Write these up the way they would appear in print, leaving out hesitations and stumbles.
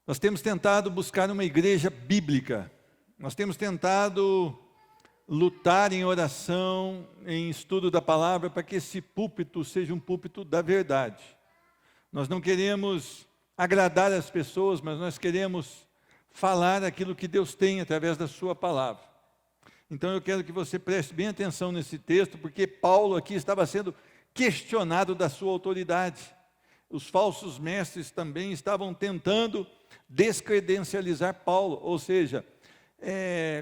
Nós temos tentado buscar uma igreja bíblica. Nós temos tentado lutar em oração, em estudo da palavra, para que esse púlpito seja um púlpito da verdade. Nós não queremos agradar as pessoas, mas nós queremos falar aquilo que Deus tem através da sua palavra. Então eu quero que você preste bem atenção nesse texto, porque Paulo aqui estava sendo questionado da sua autoridade. Os falsos mestres também estavam tentando descredencializar Paulo, ou seja,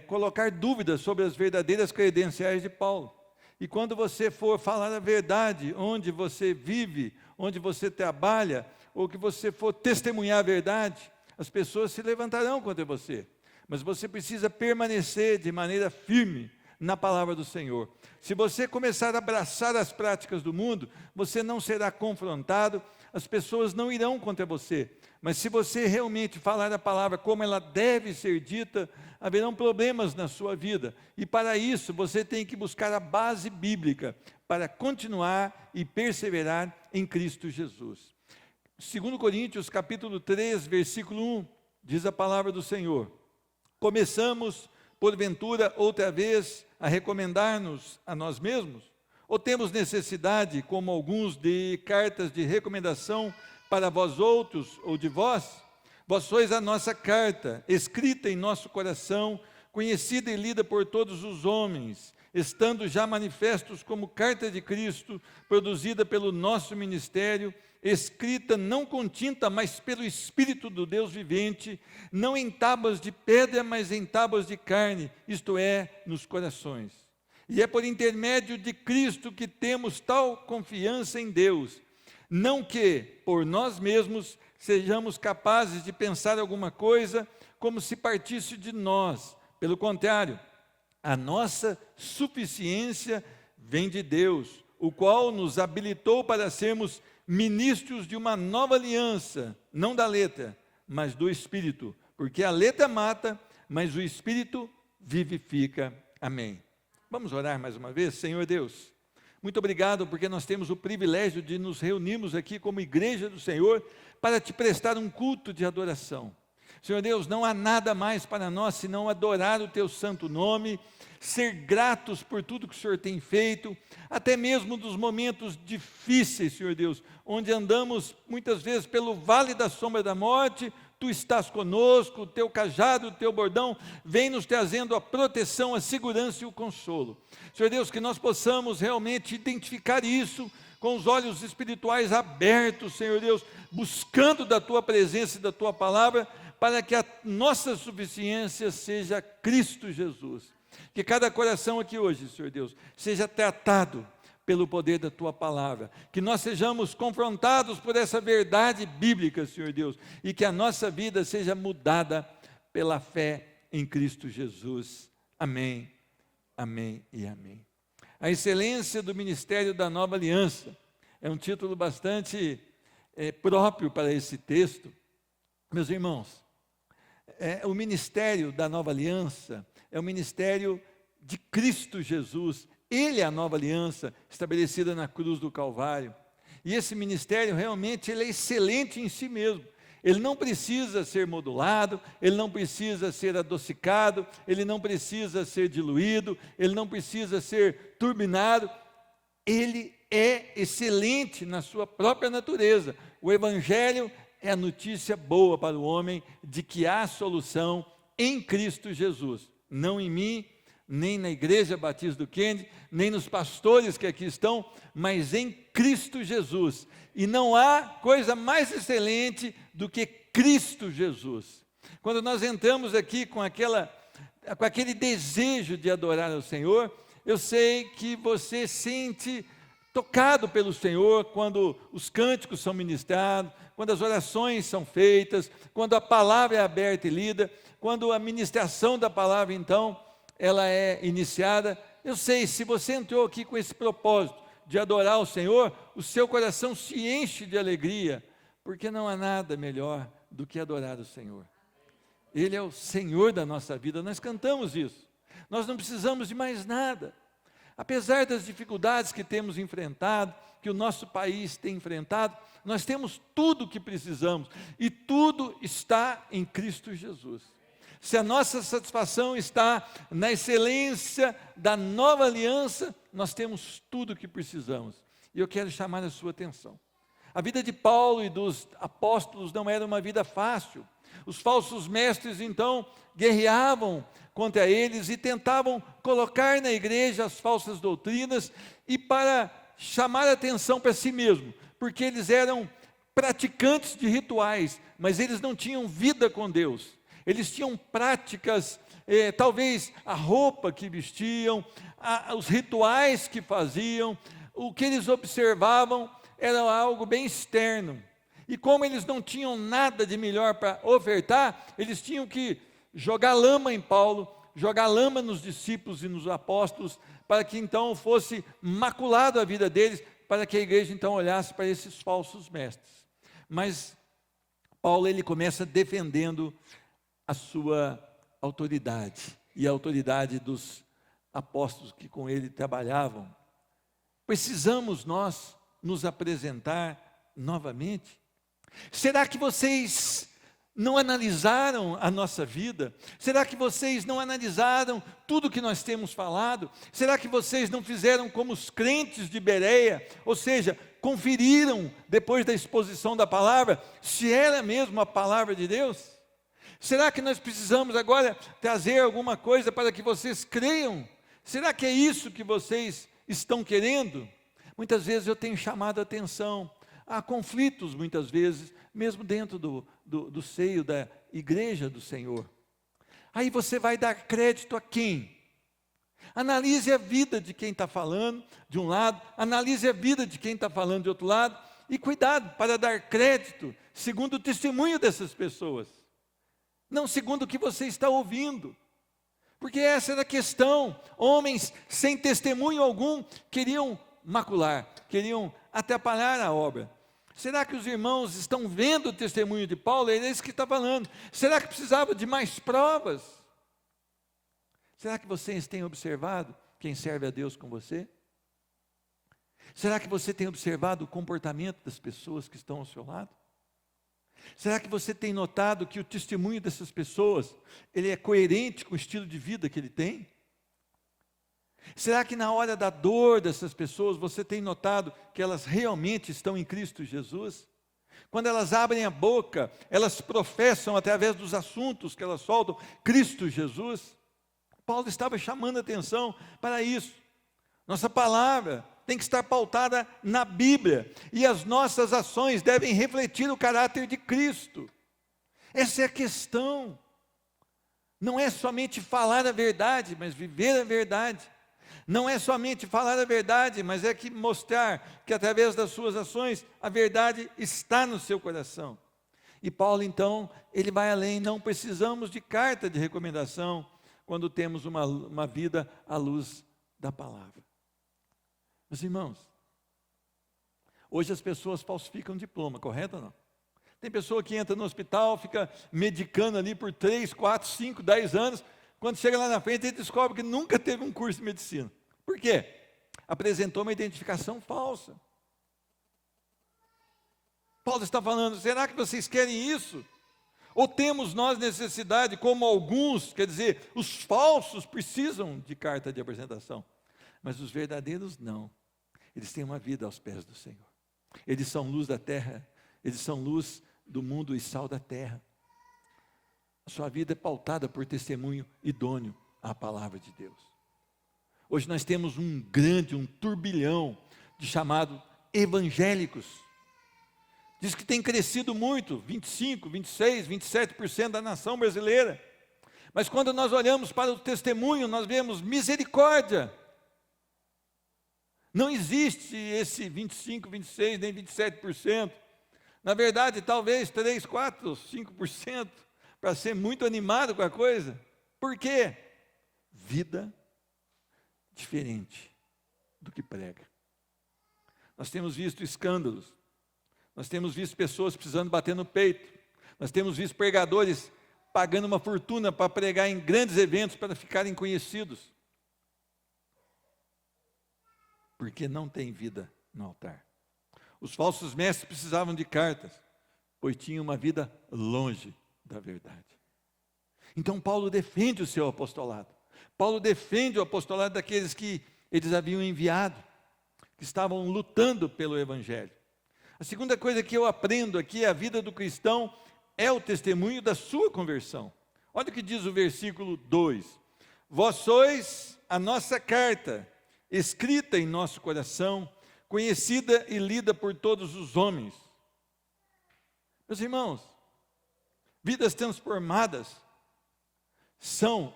colocar dúvidas sobre as verdadeiras credenciais de Paulo. E quando você for falar a verdade, onde você vive, onde você trabalha, ou que você for testemunhar a verdade, as pessoas se levantarão contra você. Mas você precisa permanecer de maneira firme na palavra do Senhor. Se você começar a abraçar as práticas do mundo, você não será confrontado, as pessoas não irão contra você. Mas se você realmente falar a palavra como ela deve ser dita, haverão problemas na sua vida. E para isso, você tem que buscar a base bíblica para continuar e perseverar em Cristo Jesus. 2 Coríntios, capítulo 3, versículo 1, diz a palavra do Senhor: começamos, porventura, outra vez, a recomendar-nos a nós mesmos? Ou temos necessidade, como alguns, de cartas de recomendação para vós outros ou de vós? Vós sois a nossa carta, escrita em nosso coração, conhecida e lida por todos os homens, estando já manifestos como carta de Cristo, produzida pelo nosso ministério, escrita não com tinta, mas pelo Espírito do Deus vivente, não em tábuas de pedra, mas em tábuas de carne, isto é, nos corações. E é por intermédio de Cristo que temos tal confiança em Deus, não que, por nós mesmos, sejamos capazes de pensar alguma coisa como se partisse de nós. Pelo contrário, a nossa suficiência vem de Deus, o qual nos habilitou para sermos ministros de uma nova aliança, não da letra, mas do Espírito, porque a letra mata, mas o Espírito vivifica. Amém. Vamos orar mais uma vez? Senhor Deus, muito obrigado porque nós temos o privilégio de nos reunirmos aqui como igreja do Senhor para te prestar um culto de adoração. Senhor Deus, não há nada mais para nós senão adorar o teu santo nome, ser gratos por tudo que o Senhor tem feito, até mesmo dos momentos difíceis, Senhor Deus, onde andamos muitas vezes pelo vale da sombra da morte, Tu estás conosco, o teu cajado, o teu bordão vem nos trazendo a proteção, a segurança e o consolo. Senhor Deus, que nós possamos realmente identificar isso com os olhos espirituais abertos, Senhor Deus, buscando da Tua presença e da Tua palavra, para que a nossa suficiência seja Cristo Jesus. Que cada coração aqui hoje, Senhor Deus, seja tratado pelo poder da Tua palavra, que nós sejamos confrontados por essa verdade bíblica, Senhor Deus, e que a nossa vida seja mudada pela fé em Cristo Jesus. Amém, amém e amém. A excelência do ministério da nova aliança é um título bastante próprio para esse texto. Meus irmãos, o ministério da nova aliança é o ministério de Cristo Jesus. Ele é a nova aliança estabelecida na cruz do Calvário. E esse ministério realmente ele é excelente em si mesmo. Ele não precisa ser modulado, ele não precisa ser adocicado, ele não precisa ser diluído, ele não precisa ser turbinado. Ele é excelente na sua própria natureza. O Evangelho é a notícia boa para o homem de que há solução em Cristo Jesus. Não em mim, nem na Igreja Batista do Kennedy, nem nos pastores que aqui estão, mas em Cristo Jesus. E não há coisa mais excelente do que Cristo Jesus. Quando nós entramos aqui com aquele desejo de adorar ao Senhor, eu sei que você sente tocado pelo Senhor quando os cânticos são ministrados, quando as orações são feitas, quando a palavra é aberta e lida, quando a ministração da palavra, então, ela é iniciada. Eu sei, se você entrou aqui com esse propósito de adorar o Senhor, o seu coração se enche de alegria, porque não há nada melhor do que adorar o Senhor. Ele é o Senhor da nossa vida, nós cantamos isso, nós não precisamos de mais nada. Apesar das dificuldades que temos enfrentado, que o nosso país tem enfrentado, nós temos tudo o que precisamos, e tudo está em Cristo Jesus. Se a nossa satisfação está na excelência da nova aliança, nós temos tudo o que precisamos. E eu quero chamar a sua atenção. A vida de Paulo e dos apóstolos não era uma vida fácil. Os falsos mestres, então, guerreavam contra eles e tentavam colocar na igreja as falsas doutrinas e para chamar a atenção para si mesmo, porque eles eram praticantes de rituais, mas eles não tinham vida com Deus. Eles tinham práticas, talvez a roupa que vestiam, os rituais que faziam, o que eles observavam era algo bem externo. E como eles não tinham nada de melhor para ofertar, eles tinham que jogar lama em Paulo, jogar lama nos discípulos e nos apóstolos, para que então fosse maculado a vida deles, para que a igreja então olhasse para esses falsos mestres. Mas Paulo, ele começa defendendo a sua autoridade, e a autoridade dos apóstolos que com ele trabalhavam. Precisamos nós nos apresentar novamente? Será que vocês não analisaram a nossa vida? Será que vocês não analisaram tudo que nós temos falado? Será que vocês não fizeram como os crentes de Bereia? Ou seja, conferiram depois da exposição da palavra, se era mesmo a palavra de Deus? Será que nós precisamos agora trazer alguma coisa para que vocês creiam? Será que é isso que vocês estão querendo? Muitas vezes eu tenho chamado a atenção. Há conflitos muitas vezes, mesmo dentro do seio da igreja do Senhor. Aí você vai dar crédito a quem? Analise a vida de quem está falando de um lado, analise a vida de quem está falando de outro lado, e cuidado para dar crédito segundo o testemunho dessas pessoas, não segundo o que você está ouvindo. Porque essa era a questão. Homens sem testemunho algum queriam macular, queriam atrapalhar a obra. Será que os irmãos estão vendo o testemunho de Paulo? É isso que está falando. Será que precisava de mais provas? Será que vocês têm observado quem serve a Deus com você? Será que você tem observado o comportamento das pessoas que estão ao seu lado? Será que você tem notado que o testemunho dessas pessoas, ele é coerente com o estilo de vida que ele tem? Será que na hora da dor dessas pessoas, você tem notado que elas realmente estão em Cristo Jesus? Quando elas abrem a boca, elas professam através dos assuntos que elas soltam, Cristo Jesus? Paulo estava chamando a atenção para isso. Nossa palavra tem que estar pautada na Bíblia, e as nossas ações devem refletir o caráter de Cristo. Essa é a questão. Não é somente falar a verdade, mas viver a verdade. Não é somente falar a verdade, mas é que mostrar que através das suas ações, a verdade está no seu coração. E Paulo então, ele vai além, não precisamos de carta de recomendação, quando temos uma vida à luz da palavra. Meus irmãos, hoje as pessoas falsificam diploma, correto ou não? Tem pessoa que entra no hospital, fica medicando ali por 3, 4, 5, 10 anos, quando chega lá na frente, ele descobre que nunca teve um curso de medicina. Por quê? Apresentou uma identificação falsa. Paulo está falando, será que vocês querem isso? Ou temos nós necessidade, como alguns, quer dizer, os falsos precisam de carta de apresentação, mas os verdadeiros não. Eles têm uma vida aos pés do Senhor. Eles são luz da terra, eles são luz do mundo e sal da terra. A sua vida é pautada por testemunho idôneo à palavra de Deus. Hoje nós temos um turbilhão de chamados evangélicos. Diz que tem crescido muito, 25, 26, 27% da nação brasileira. Mas quando nós olhamos para o testemunho, nós vemos misericórdia. Não existe esse 25, 26, nem 27%. Na verdade, talvez 3, 4, 5%, para ser muito animado com a coisa. Por quê? Vida diferente do que prega. Nós temos visto escândalos. Nós temos visto pessoas precisando bater no peito. Nós temos visto pregadores pagando uma fortuna para pregar em grandes eventos para ficarem conhecidos. porque não tem vida no altar. Os falsos mestres precisavam de cartas, pois tinham uma vida longe da verdade. Então Paulo defende o seu apostolado. Paulo defende o apostolado daqueles que eles haviam enviado, que estavam lutando pelo evangelho. A segunda coisa que eu aprendo aqui é a vida do cristão é o testemunho da sua conversão. Olha o que diz o versículo 2. Vós sois a nossa carta, escrita em nosso coração, conhecida e lida por todos os homens. Meus irmãos, vidas transformadas são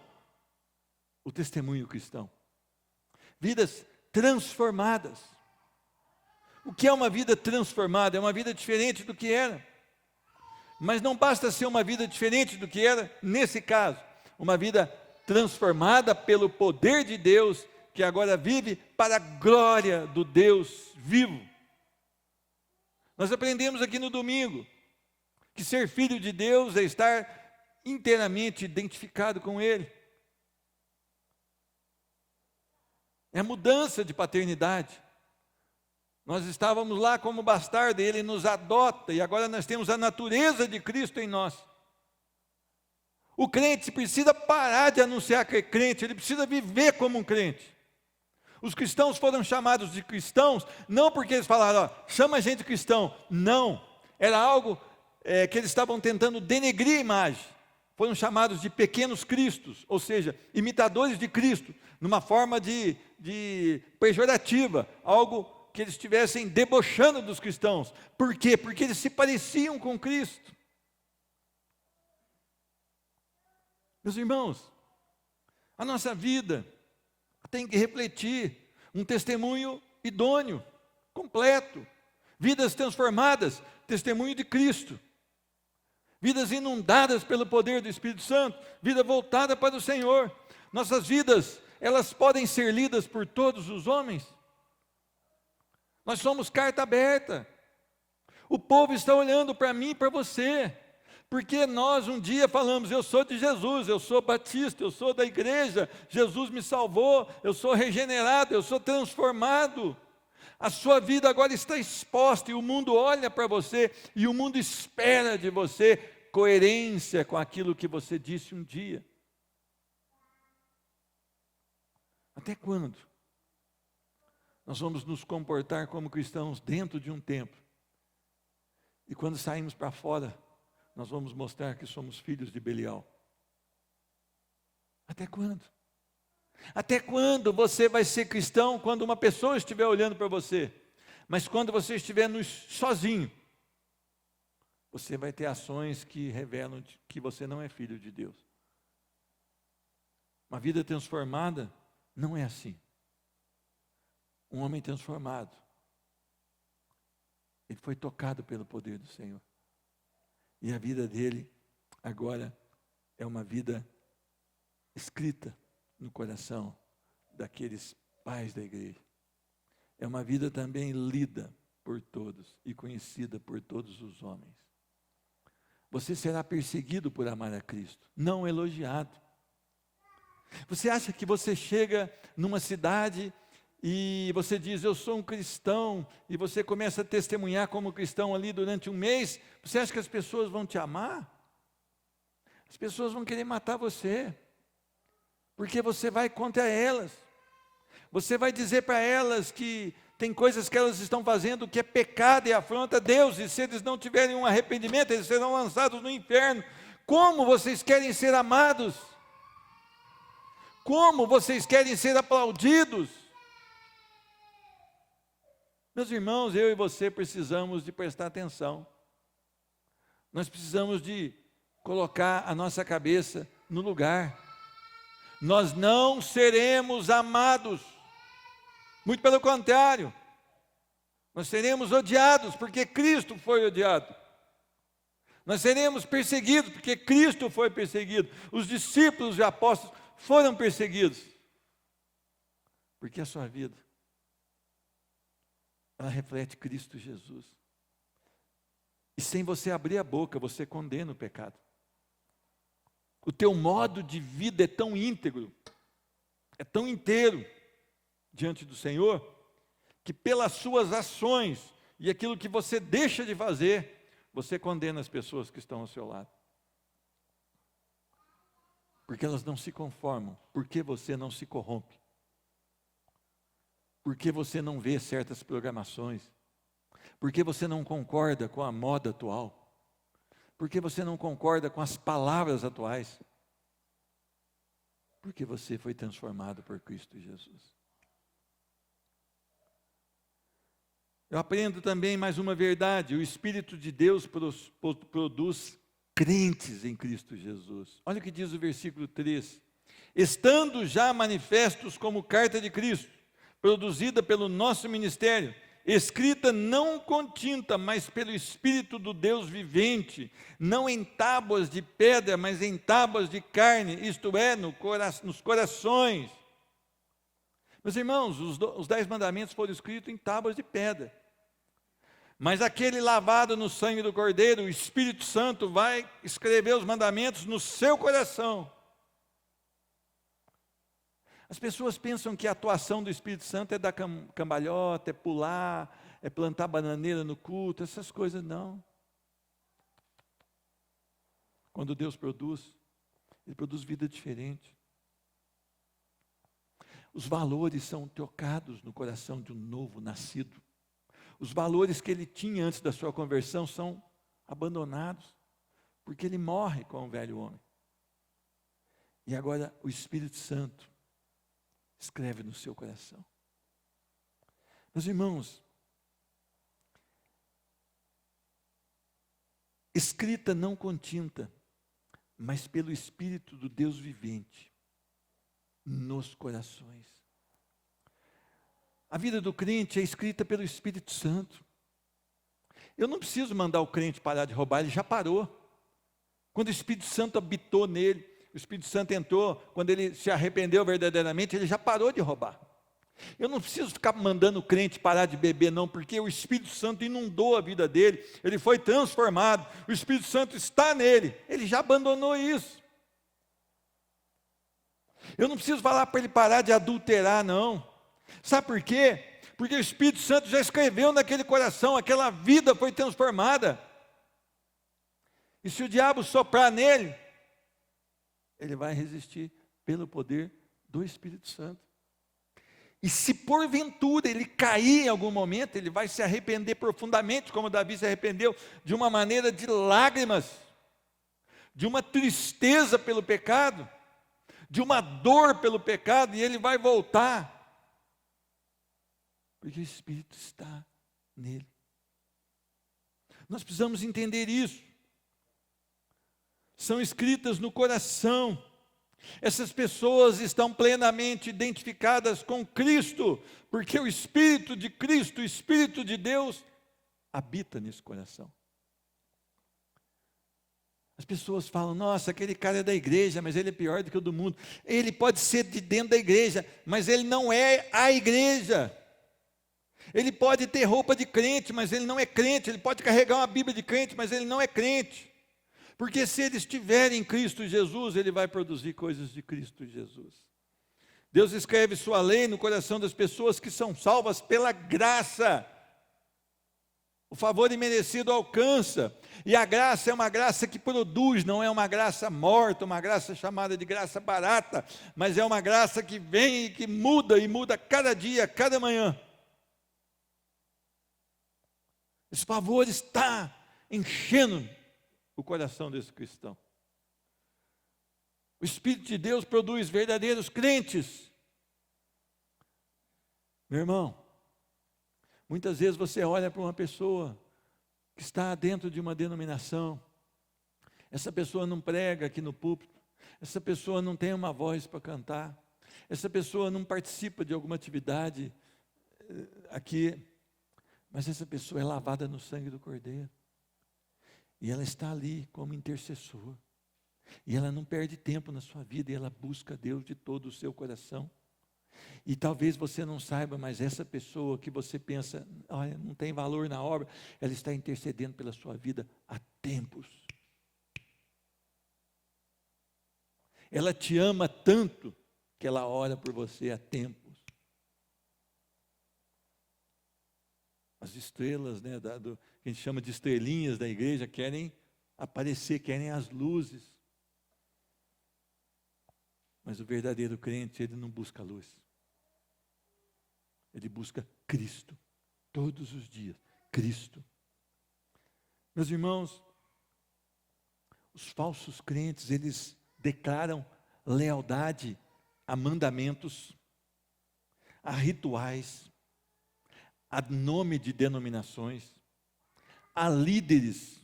o testemunho cristão. Vidas transformadas. O que é uma vida transformada? É uma vida diferente do que era. Mas não basta ser uma vida diferente do que era, nesse caso, uma vida transformada pelo poder de Deus, que agora vive para a glória do Deus vivo. Nós aprendemos aqui no domingo que ser filho de Deus é estar inteiramente identificado com Ele. É mudança de paternidade. Nós estávamos lá como bastardo, e Ele nos adota, e agora nós temos a natureza de Cristo em nós. O crente precisa parar de anunciar que é crente, ele precisa viver como um crente. Os cristãos foram chamados de cristãos, não porque eles falaram, chama a gente de cristão. Não, era algo que eles estavam tentando denegrir a imagem. Foram chamados de pequenos cristos, ou seja, imitadores de Cristo, numa forma de pejorativa, algo que eles estivessem debochando dos cristãos. Por quê? Porque eles se pareciam com Cristo. Meus irmãos, a nossa vida tem que refletir um testemunho idôneo, completo, vidas transformadas, testemunho de Cristo, vidas inundadas pelo poder do Espírito Santo, vida voltada para o Senhor. Nossas vidas, elas podem ser lidas por todos os homens. Nós somos carta aberta. O povo está olhando para mim e para você, porque nós um dia falamos, eu sou de Jesus, eu sou batista, eu sou da igreja, Jesus me salvou, eu sou regenerado, eu sou transformado. A sua vida agora está exposta e o mundo olha para você e o mundo espera de você coerência com aquilo que você disse um dia. Até quando nós vamos nos comportar como cristãos dentro de um templo? E quando saímos para fora, nós vamos mostrar que somos filhos de Belial. Até quando? Até quando você vai ser cristão quando uma pessoa estiver olhando para você? Mas quando você estiver sozinho, você vai ter ações que revelam que você não é filho de Deus. Uma vida transformada não é assim. Um homem transformado, ele foi tocado pelo poder do Senhor. E a vida dele agora é uma vida escrita no coração daqueles pais da igreja. É uma vida também lida por todos e conhecida por todos os homens. Você será perseguido por amar a Cristo, não elogiado. Você acha que você chega numa cidade e você diz, eu sou um cristão, e você começa a testemunhar como cristão ali durante um mês, você acha que as pessoas vão te amar? As pessoas vão querer matar você, porque você vai contra elas, você vai dizer para elas que tem coisas que elas estão fazendo que é pecado e afronta a Deus, e se eles não tiverem um arrependimento, eles serão lançados no inferno. Como vocês querem ser amados? Como vocês querem ser aplaudidos? Meus irmãos, eu e você precisamos de prestar atenção. Nós precisamos de colocar a nossa cabeça no lugar. Nós não seremos amados. Muito pelo contrário. Nós seremos odiados porque Cristo foi odiado. Nós seremos perseguidos porque Cristo foi perseguido. Os discípulos e apóstolos foram perseguidos. Porque a sua vida, ela reflete Cristo Jesus. E sem você abrir a boca, você condena o pecado. O teu modo de vida é tão íntegro, é tão inteiro diante do Senhor, que pelas suas ações e aquilo que você deixa de fazer, você condena as pessoas que estão ao seu lado. Porque elas não se conformam, porque você não se corrompe, porque você não vê certas programações, porque você não concorda com a moda atual, porque você não concorda com as palavras atuais, porque você foi transformado por Cristo Jesus. Eu aprendo também mais uma verdade: o Espírito de Deus produz crentes em Cristo Jesus. Olha o que diz o versículo 3: estando já manifestos como carta de Cristo, produzida pelo nosso ministério, escrita não com tinta, mas pelo Espírito do Deus vivente, não em tábuas de pedra, mas em tábuas de carne, isto é, nos corações. Meus irmãos, os 10 mandamentos foram escritos em tábuas de pedra. Mas aquele lavado no sangue do Cordeiro, o Espírito Santo vai escrever os mandamentos no seu coração. As pessoas pensam que a atuação do Espírito Santo é dar cambalhota, é pular, é plantar bananeira no culto, essas coisas não. Quando Deus produz, Ele produz vida diferente. Os valores são tocados no coração de um novo nascido. Os valores que ele tinha antes da sua conversão são abandonados, porque ele morre com o velho homem. E agora o Espírito Santo escreve no seu coração. Meus irmãos, escrita não com tinta, mas pelo Espírito do Deus vivente, nos corações. A vida do crente é escrita pelo Espírito Santo. Eu não preciso mandar o crente parar de roubar, ele já parou. Quando o Espírito Santo habitou nele, o Espírito Santo entrou, quando ele se arrependeu verdadeiramente, ele já parou de roubar. Eu não preciso ficar mandando o crente parar de beber, não, porque o Espírito Santo inundou a vida dele, ele foi transformado, o Espírito Santo está nele, ele já abandonou isso. Eu não preciso falar para ele parar de adulterar, não. Sabe por quê? Porque o Espírito Santo já escreveu naquele coração, aquela vida foi transformada. E se o diabo soprar nele, ele vai resistir pelo poder do Espírito Santo. E se porventura ele cair em algum momento, ele vai se arrepender profundamente, como Davi se arrependeu, de uma maneira de lágrimas, de uma tristeza pelo pecado, de uma dor pelo pecado, e ele vai voltar. Porque o Espírito está nele. Nós precisamos entender isso. São escritas no coração. Essas pessoas estão plenamente identificadas com Cristo, porque o Espírito de Cristo, o Espírito de Deus, habita nesse coração. As pessoas falam: nossa, aquele cara é da igreja, mas ele é pior do que o do mundo. Ele pode ser de dentro da igreja, mas ele não é a igreja. Ele pode ter roupa de crente, mas ele não é crente. Ele pode carregar uma Bíblia de crente, mas ele não é crente. Porque se ele estiver em Cristo Jesus, ele vai produzir coisas de Cristo Jesus. Deus escreve sua lei no coração das pessoas que são salvas pela graça. O favor imerecido alcança. E a graça é uma graça que produz, não é uma graça morta, uma graça chamada de graça barata, mas é uma graça que vem e que muda, e muda cada dia, cada manhã. Esse favor está enchendo o coração desse cristão. O Espírito de Deus produz verdadeiros crentes. Meu irmão, muitas vezes você olha para uma pessoa que está dentro de uma denominação, essa pessoa não prega aqui no púlpito, essa pessoa não tem uma voz para cantar, essa pessoa não participa de alguma atividade aqui, mas essa pessoa é lavada no sangue do Cordeiro. E ela está ali como intercessor. E ela não perde tempo na sua vida, e ela busca Deus de todo o seu coração. E talvez você não saiba, mas essa pessoa que você pensa, olha, não tem valor na obra, ela está intercedendo pela sua vida há tempos. Ela te ama tanto que ela ora por você há tempos. As estrelas, né, que a gente chama de estrelinhas da igreja, querem aparecer, querem as luzes. Mas o verdadeiro crente, ele não busca a luz. Ele busca Cristo. Todos os dias, Cristo. Meus irmãos, os falsos crentes, eles declaram lealdade a mandamentos, a rituais, a nome de denominações, a líderes,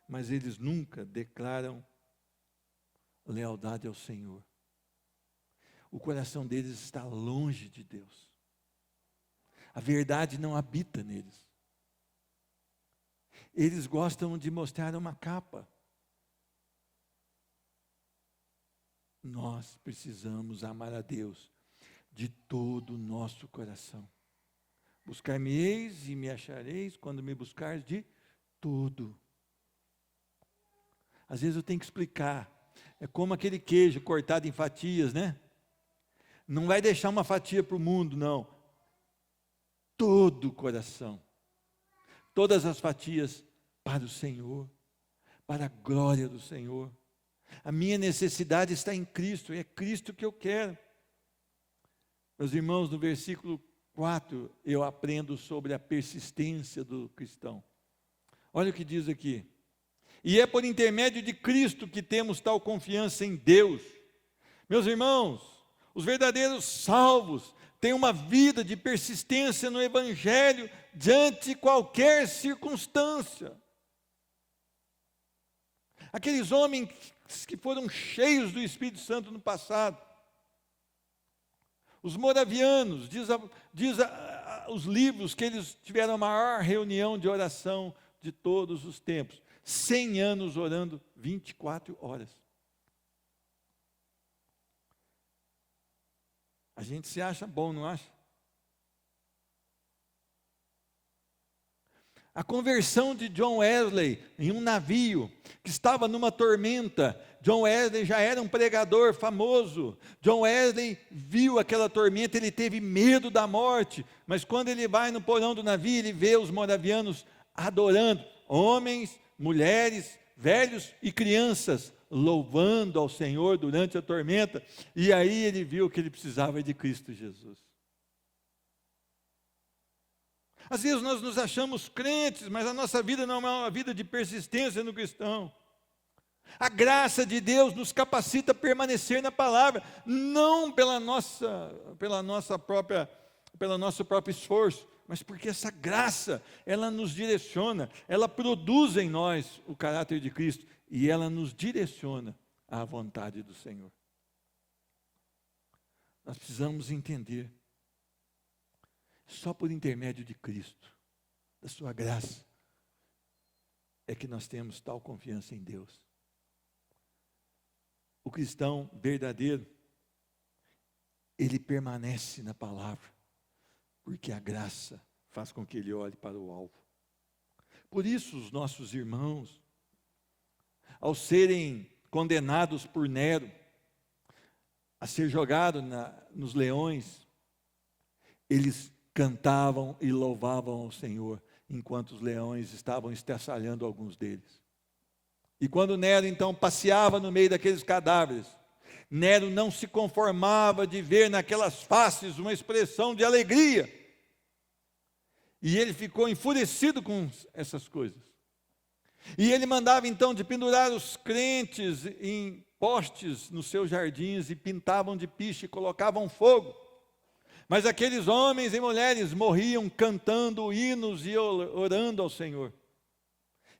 mas eles nunca declaram lealdade ao Senhor. O coração deles está longe de Deus. A verdade não habita neles. Eles gostam de mostrar uma capa. Nós precisamos amar a Deus de todo o nosso coração. Buscar-me-eis e me achareis quando me buscares de todo. Às vezes eu tenho que explicar. É como aquele queijo cortado em fatias, né? Não vai deixar uma fatia para o mundo, não. Todo o coração. Todas as fatias para o Senhor, para a glória do Senhor. A minha necessidade está em Cristo, e é Cristo que eu quero. Meus irmãos, no versículo 4, eu aprendo sobre a persistência do cristão. Olha o que diz aqui. E é por intermédio de Cristo que temos tal confiança em Deus. Meus irmãos, os verdadeiros salvos têm uma vida de persistência no Evangelho diante de qualquer circunstância. Aqueles homens que foram cheios do Espírito Santo no passado, os moravianos, os livros que eles tiveram a maior reunião de oração de todos os tempos, 100 anos orando 24 horas. A gente se acha bom, não acha? A conversão de John Wesley em um navio que estava numa tormenta. John Wesley já era um pregador famoso. John Wesley viu aquela tormenta, ele teve medo da morte. Mas quando ele vai no porão do navio, ele vê os moravianos adorando. Homens, mulheres, velhos e crianças louvando ao Senhor durante a tormenta. E aí ele viu que ele precisava de Cristo Jesus. Às vezes nós nos achamos crentes, mas a nossa vida não é uma vida de persistência no cristão. A graça de Deus nos capacita a permanecer na palavra, não pelo nosso próprio esforço, mas porque essa graça, ela nos direciona, ela produz em nós o caráter de Cristo, e ela nos direciona à vontade do Senhor. Nós precisamos entender, só por intermédio de Cristo, da sua graça, é que nós temos tal confiança em Deus. O cristão verdadeiro, ele permanece na palavra, porque a graça faz com que ele olhe para o alvo. Por isso os nossos irmãos, ao serem condenados por Nero, a ser jogado nos leões, eles cantavam e louvavam ao Senhor, enquanto os leões estavam estraçalhando alguns deles. E quando Nero então passeava no meio daqueles cadáveres, Nero não se conformava de ver naquelas faces uma expressão de alegria. E ele ficou enfurecido com essas coisas. E ele mandava então de pendurar os crentes em postes nos seus jardins, e pintavam de piche e colocavam fogo. Mas aqueles homens e mulheres morriam cantando hinos e orando ao Senhor.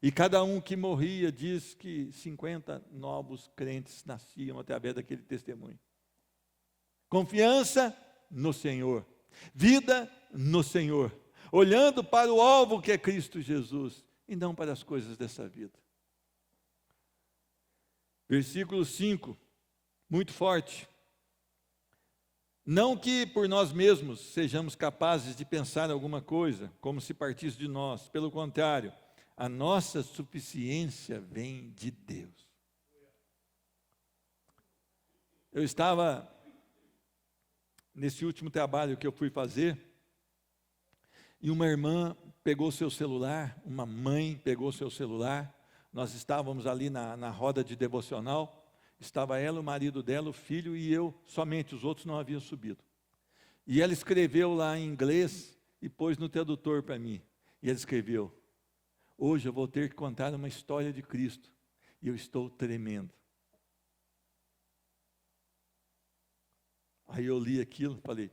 E cada um que morria, diz que 50 novos crentes nasciam através daquele testemunho. Confiança no Senhor, vida no Senhor, olhando para o alvo que é Cristo Jesus, e não para as coisas dessa vida. Versículo 5, muito forte. Não que por nós mesmos sejamos capazes de pensar alguma coisa, como se partisse de nós. Pelo contrário, a nossa suficiência vem de Deus. Eu estava, nesse último trabalho que eu fui fazer, E uma irmã pegou seu celular, uma mãe pegou seu celular, nós estávamos ali na roda de devocional, estava ela, o marido dela, o filho e eu, somente, os outros não haviam subido. E ela escreveu lá em inglês e pôs no tradutor para mim. E ela escreveu: hoje eu vou ter que contar uma história de Cristo. E eu estou tremendo. Aí eu li aquilo, falei.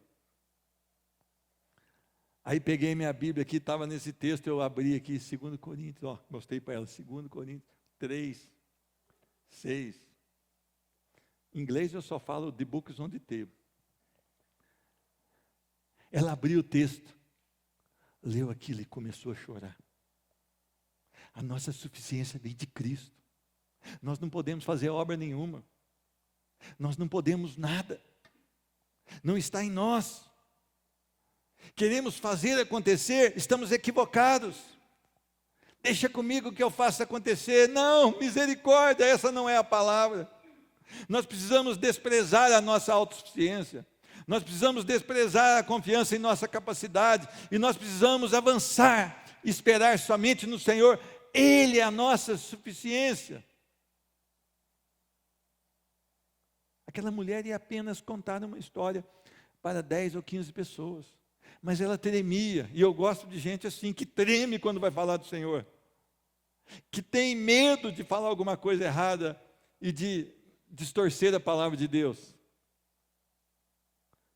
Aí peguei minha Bíblia aqui, estava nesse texto, eu abri aqui, 2 Coríntios, ó, mostrei para ela, 2 Coríntios 3, 6. Em inglês eu só falo The Books on the Table. Ela abriu o texto, leu aquilo e começou a chorar. A nossa suficiência vem de Cristo. Nós não podemos fazer obra nenhuma. Nós não podemos nada. Não está em nós. Queremos fazer acontecer, estamos equivocados. Deixa comigo que eu faça acontecer. Não, misericórdia, essa não é a palavra. Nós precisamos desprezar a nossa autossuficiência. Nós precisamos desprezar a confiança em nossa capacidade. E nós precisamos avançar, esperar somente no Senhor. Ele é a nossa suficiência. Aquela mulher ia apenas contar uma história para 10 ou 15 pessoas. Mas ela tremia, e eu gosto de gente assim, que treme quando vai falar do Senhor. Que tem medo de falar alguma coisa errada e de distorcer a palavra de Deus.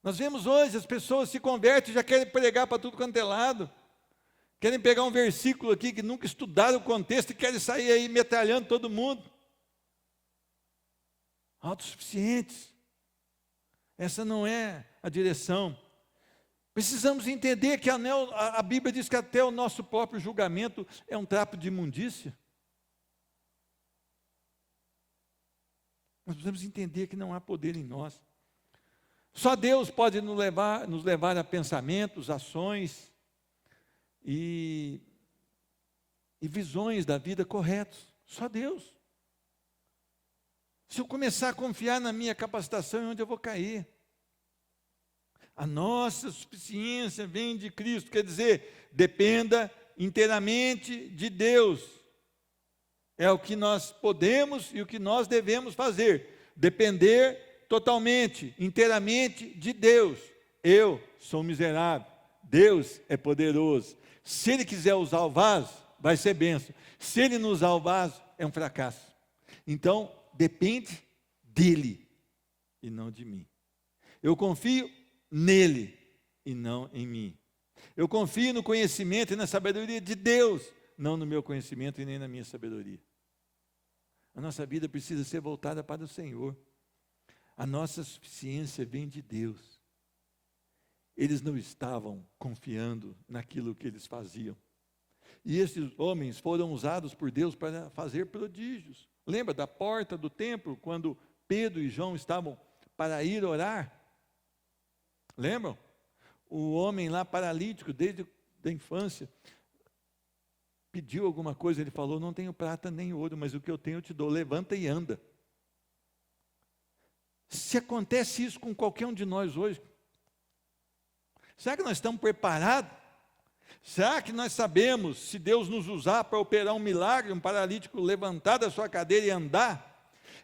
Nós vemos hoje, as pessoas se convertem e já querem pregar para tudo quanto é lado. Querem pegar um versículo aqui que nunca estudaram o contexto e querem sair aí metralhando todo mundo. Autossuficientes. Essa não é a direção. Precisamos entender que a Bíblia diz que até o nosso próprio julgamento é um trapo de imundícia. Nós precisamos entender que não há poder em nós. Só Deus pode nos levar a pensamentos, ações e visões da vida corretos. Só Deus. Se eu começar a confiar na minha capacitação, é onde eu vou cair. A nossa suficiência vem de Cristo, quer dizer, dependa inteiramente de Deus. É o que nós podemos e o que nós devemos fazer. Depender totalmente, inteiramente de Deus. Eu sou miserável, Deus é poderoso. Se Ele quiser usar o vaso, vai ser bênção. Se Ele não usar o vaso, é um fracasso. Então, depende dEle e não de mim. Eu confio nele e não em mim. Eu confio no conhecimento e na sabedoria de Deus, não no meu conhecimento e nem na minha sabedoria. A nossa vida precisa ser voltada para o Senhor. A nossa suficiência vem de Deus. Eles não estavam confiando naquilo que eles faziam. E esses homens foram usados por Deus para fazer prodígios. Lembra da porta do templo, quando Pedro e João estavam para ir orar? Lembram? O homem lá paralítico, desde a infância, pediu alguma coisa, ele falou: não tenho prata nem ouro, mas o que eu tenho eu te dou, levanta e anda. Se acontece isso com qualquer um de nós hoje, será que nós estamos preparados? Será que nós sabemos, se Deus nos usar para operar um milagre, um paralítico levantar da sua cadeira e andar?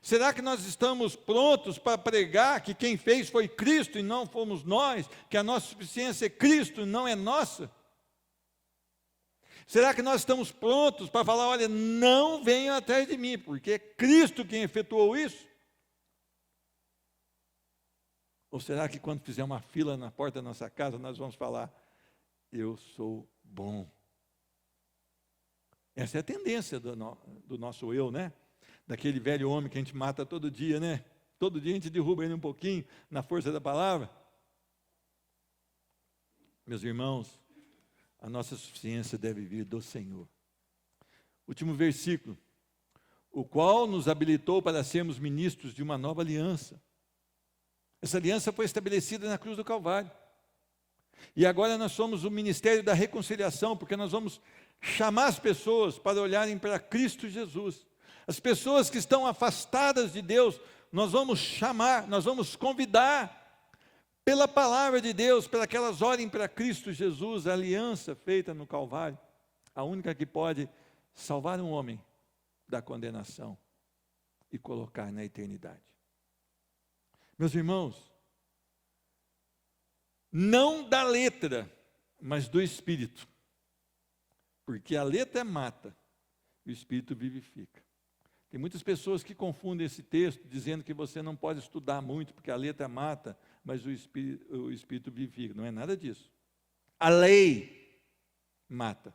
Será que nós estamos prontos para pregar que quem fez foi Cristo e não fomos nós? Que a nossa suficiência é Cristo e não é nossa? Será que nós estamos prontos para falar: olha, não venham atrás de mim, porque é Cristo quem efetuou isso? Ou será que quando fizer uma fila na porta da nossa casa, nós vamos falar: eu sou bom? Essa é a tendência do nosso eu, né? Daquele velho homem que a gente mata todo dia, né? Todo dia a gente derruba ele um pouquinho na força da palavra. Meus irmãos, a nossa suficiência deve vir do Senhor. Último versículo. O qual nos habilitou para sermos ministros de uma nova aliança. Essa aliança foi estabelecida na cruz do Calvário. E agora nós somos o ministério da reconciliação, porque nós vamos chamar as pessoas para olharem para Cristo Jesus. As pessoas que estão afastadas de Deus, nós vamos chamar, nós vamos convidar pela palavra de Deus, para que elas olhem para Cristo Jesus, a aliança feita no Calvário, a única que pode salvar um homem da condenação e colocar na eternidade. Meus irmãos, não da letra, mas do Espírito, porque a letra mata e o Espírito vivifica. Tem muitas pessoas que confundem esse texto, dizendo que você não pode estudar muito, porque a letra mata, mas o Espírito vivifica. Não é nada disso. A lei mata.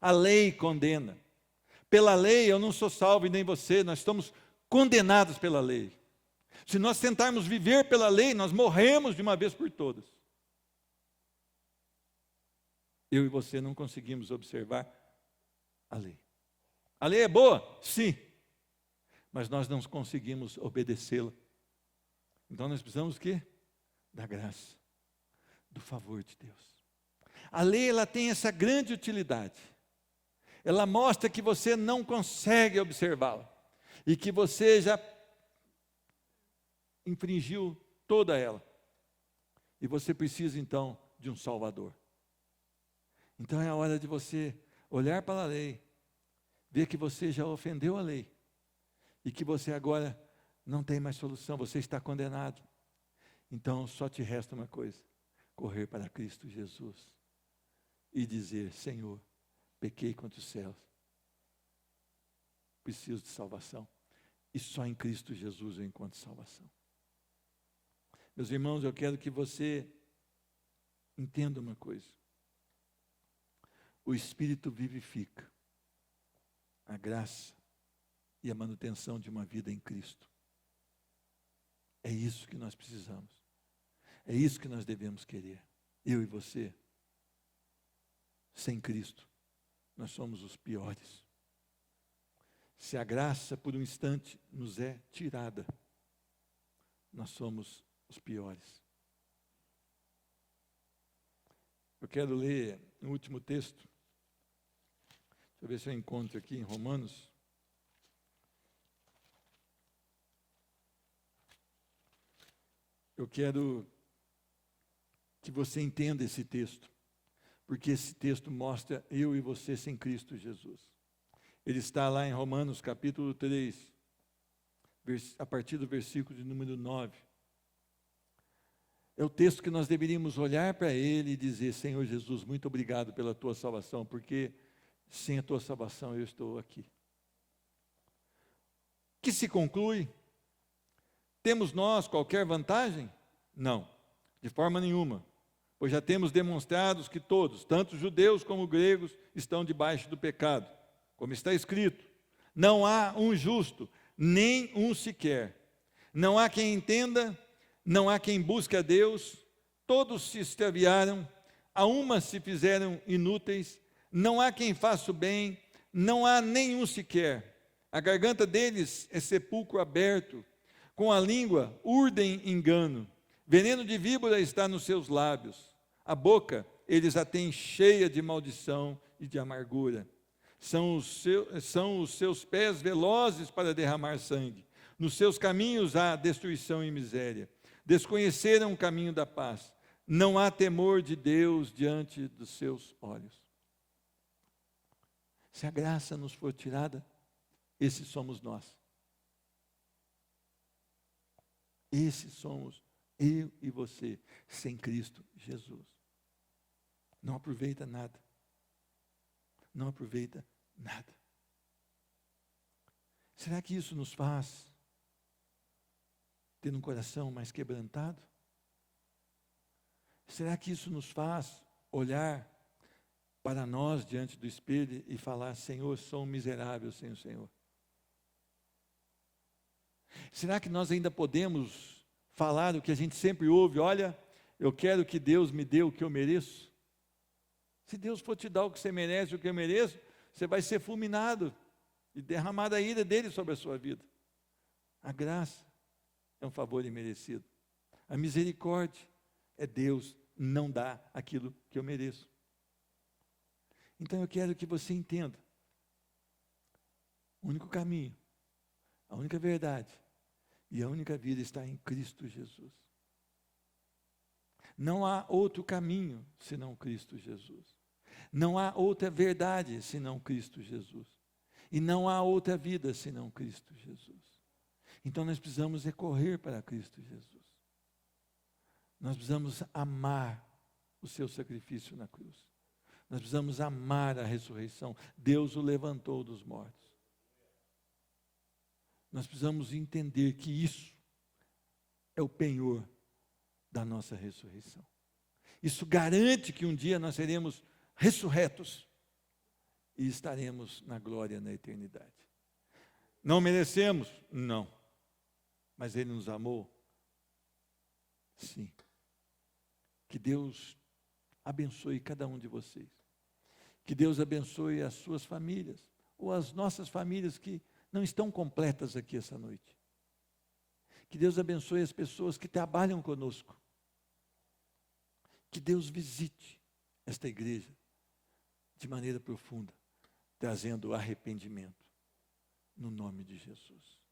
A lei condena. Pela lei eu não sou salvo e nem você, nós estamos condenados pela lei. Se nós tentarmos viver pela lei, nós morremos de uma vez por todas. Eu e você não conseguimos observar a lei. A lei é boa? Sim. Mas nós não conseguimos obedecê-la. Então nós precisamos o quê? Da graça, do favor de Deus. A lei, ela tem essa grande utilidade. Ela mostra que você não consegue observá-la. E que você já infringiu toda ela. E você precisa então de um Salvador. Então é a hora de você olhar para a lei, ver que você já ofendeu a lei e que você agora não tem mais solução, você está condenado. Então só te resta uma coisa: correr para Cristo Jesus e dizer: Senhor, pequei contra os céus, preciso de salvação, e só em Cristo Jesus eu encontro salvação. Meus irmãos, eu quero que você entenda uma coisa: o Espírito vivifica a graça e a manutenção de uma vida em Cristo. É isso que nós precisamos. É isso que nós devemos querer. Eu e você, sem Cristo, nós somos os piores. Se a graça por um instante nos é tirada, nós somos os piores. Eu quero ler o último texto. Deixa eu ver se eu encontro aqui em Romanos. Eu quero que você entenda esse texto, porque esse texto mostra eu e você sem Cristo Jesus. Ele está lá em Romanos capítulo 3, a partir do versículo de número 9. É o texto que nós deveríamos olhar para ele e dizer: Senhor Jesus, muito obrigado pela tua salvação, porque sem a tua salvação eu estou aqui. Que se conclui? Temos nós qualquer vantagem? Não, de forma nenhuma, pois já temos demonstrado que todos, tanto judeus como gregos, estão debaixo do pecado. Como está escrito: não há um justo, nem um sequer. Não há quem entenda, não há quem busque a Deus. Todos se extraviaram, a uma se fizeram inúteis. Não há quem faça o bem, não há nenhum sequer. A garganta deles é sepulcro aberto, com a língua urdem engano. Veneno de víbora está nos seus lábios. A boca eles a têm cheia de maldição e de amargura. São os seus pés velozes para derramar sangue. Nos seus caminhos há destruição e miséria. Desconheceram o caminho da paz. Não há temor de Deus diante dos seus olhos. Se a graça nos for tirada, esses somos nós. Esses somos eu e você, sem Cristo Jesus. Não aproveita nada. Não aproveita nada. Será que isso nos faz ter um coração mais quebrantado? Será que isso nos faz olhar para nós diante do espelho e falar: Senhor, sou um miserável sem o Senhor? Será que nós ainda podemos falar o que a gente sempre ouve: olha, eu quero que Deus me dê o que eu mereço? Se Deus for te dar o que você merece, o que eu mereço, você vai ser fulminado e derramada a ira dele sobre a sua vida. A graça é um favor imerecido. A misericórdia é Deus não dar aquilo que eu mereço. Então eu quero que você entenda: o único caminho, a única verdade e a única vida está em Cristo Jesus. Não há outro caminho senão Cristo Jesus. Não há outra verdade senão Cristo Jesus. E não há outra vida senão Cristo Jesus. Então nós precisamos recorrer para Cristo Jesus. Nós precisamos amar o seu sacrifício na cruz. Nós precisamos amar a ressurreição. Deus o levantou dos mortos. Nós precisamos entender que isso é o penhor da nossa ressurreição. Isso garante que um dia nós seremos ressurretos e estaremos na glória na eternidade. Não merecemos? Não. Mas Ele nos amou? Sim. Que Deus abençoe cada um de vocês. Que Deus abençoe as suas famílias, ou as nossas famílias que não estão completas aqui essa noite. Que Deus abençoe as pessoas que trabalham conosco. Que Deus visite esta igreja de maneira profunda, trazendo arrependimento, no nome de Jesus.